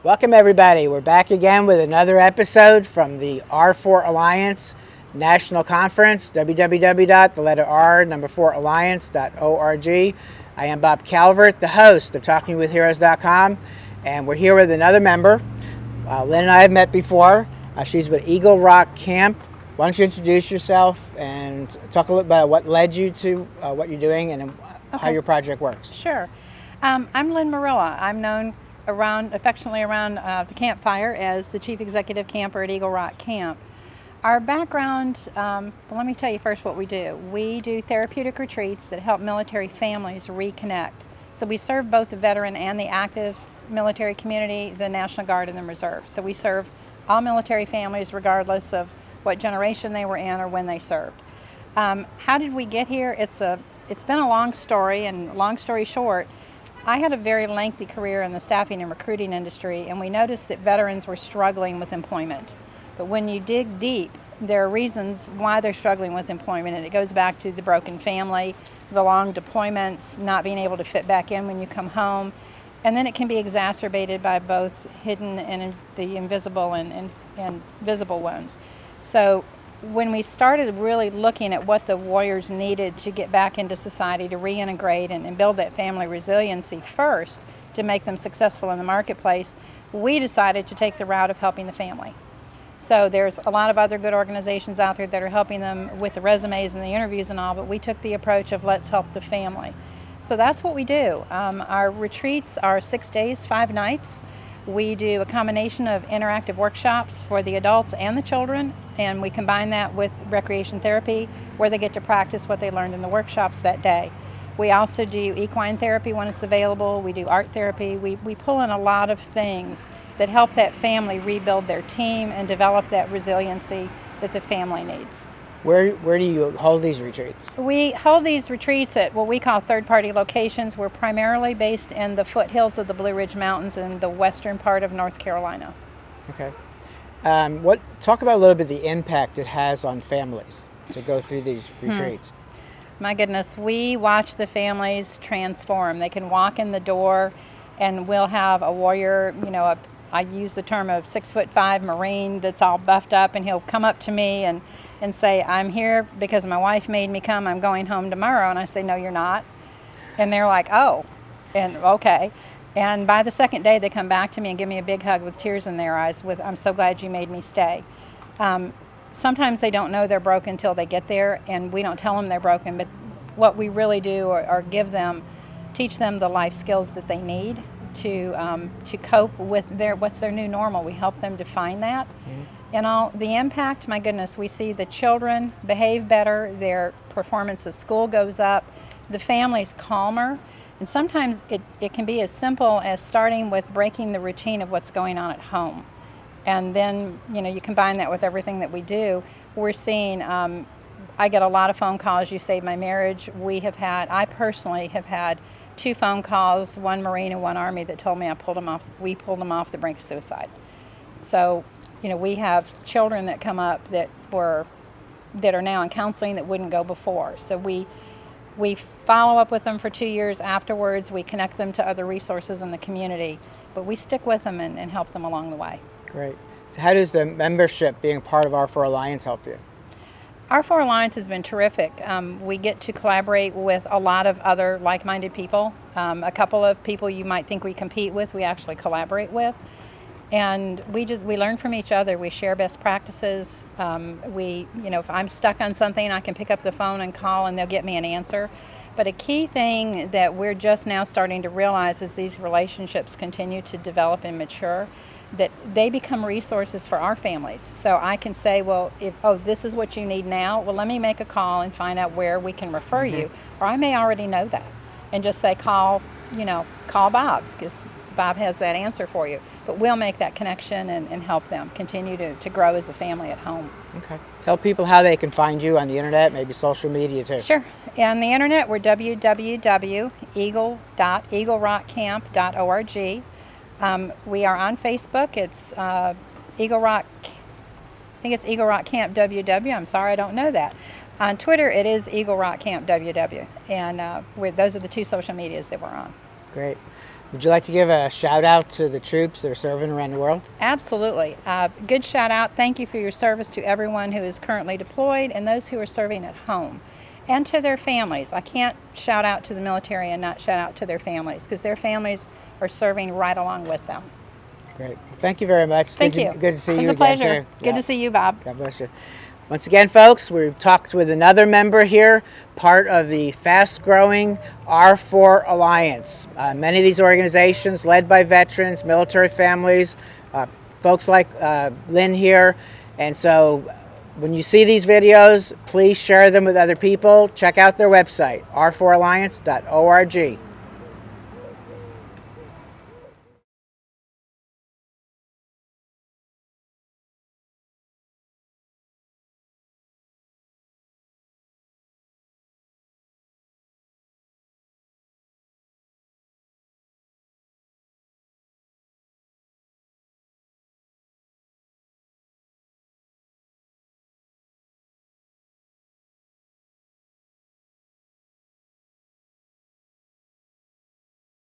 Welcome everybody. We're back again with another episode from the R4 Alliance National Conference, www.4alliance.org. I am Bob Calvert, the host of TalkingWithHeroes.com, and we're here with another member. Lynn and I have met before. She's with Eagle Rock Camp. Why don't you introduce yourself and talk a little about what led you to what you're doing and how your project works. Sure. I'm Lynn Marilla. I'm known affectionately around the campfire as the Chief Executive Camper at Eagle Rock Camp. Our background, let me tell you first what we do. We do therapeutic retreats that help military families reconnect. So we serve both the veteran and the active military community, the National Guard and the Reserve. So we serve all military families regardless of what generation they were in or when they served. How did we get here? It's been a long story, and long story short, I had a very lengthy career in the staffing and recruiting industry, and we noticed that veterans were struggling with employment. But when you dig deep, there are reasons why they're struggling with employment, and it goes back to the broken family, the long deployments, not being able to fit back in when you come home, and then it can be exacerbated by both hidden and the invisible and visible wounds. So when we started really looking at what the warriors needed to get back into society, to reintegrate and build that family resiliency first to make them successful in the marketplace, we decided to take the route of helping the family. So there's a lot of other good organizations out there that are helping them with the resumes and the interviews and all, but we took the approach of let's help the family. So that's what we do. Our retreats are 6 days, 5 nights. We do a combination of interactive workshops for the adults and the children, and we combine that with recreation therapy where they get to practice what they learned in the workshops that day. We also do equine therapy when it's available. We do art therapy. We pull in a lot of things that help that family rebuild their team and develop that resiliency that the family needs. Where do you hold these retreats? We hold these retreats at what we call third-party locations. We're primarily based in the foothills of the Blue Ridge Mountains in the western part of North Carolina. Okay. Talk about a little bit the impact it has on families to go through these retreats. My goodness, we watch the families transform. They can walk in the door and we'll have a warrior, I use the term of 6'5" Marine that's all buffed up, and he'll come up to me and say, I'm here because my wife made me come, I'm going home tomorrow. And I say, no, you're not. And they're like, oh, and okay. And by the second day, they come back to me and give me a big hug with tears in their eyes with, I'm so glad you made me stay. Sometimes they don't know they're broken until they get there, and we don't tell them they're broken, but what we really do are teach them the life skills that they need to cope with what's their new normal. We help them define that. Mm-hmm. And all the impact, my goodness, we see the children behave better, their performance at school goes up, the family's calmer, and sometimes it can be as simple as starting with breaking the routine of what's going on at home. And then, you combine that with everything that we do. We're seeing, I get a lot of phone calls, you saved my marriage. I personally have had 2 phone calls, one Marine and one Army, that told me we pulled them off the brink of suicide. So, we have children that come up that are now in counseling that wouldn't go before. So we follow up with them for 2 years afterwards. We connect them to other resources in the community, but we stick with them and help them along the way. Great. So how does the membership being part of R4 Alliance help you? R4 Alliance has been terrific. We get to collaborate with a lot of other like-minded people. A couple of people you might think we compete with, we actually collaborate with. And we learn from each other. We share best practices. If I'm stuck on something, I can pick up the phone and call and they'll get me an answer. But a key thing that we're just now starting to realize as these relationships continue to develop and mature, that they become resources for our families. So I can say, well, this is what you need now, well, let me make a call and find out where we can refer you. Or I may already know that and just say, call Bob, because Bob has that answer for you. But we'll make that connection and help them continue to grow as a family at home. Okay. Tell people how they can find you on the internet, maybe social media too. Sure. On the internet, we're www.eagle.eaglerockcamp.org. We are on Facebook. It's Eagle Rock. I think it's Eagle Rock Camp WW. I'm sorry, I don't know that. On Twitter, it is Eagle Rock Camp WW, and those are the 2 social medias that we're on. Great. Would you like to give a shout out to the troops that are serving around the world? Absolutely. Good shout out. Thank you for your service to everyone who is currently deployed and those who are serving at home and to their families. I can't shout out to the military and not shout out to their families because their families are serving right along with them. Great. Thank you very much. Thank you. Good to see you. It was a again, pleasure. too. Good to see you, Bob. God bless you. Once again, folks, we've talked with another member here, part of the fast-growing R4 Alliance. Many of these organizations led by veterans, military families, folks like Lynn here. And so when you see these videos, please share them with other people. Check out their website, r4alliance.org.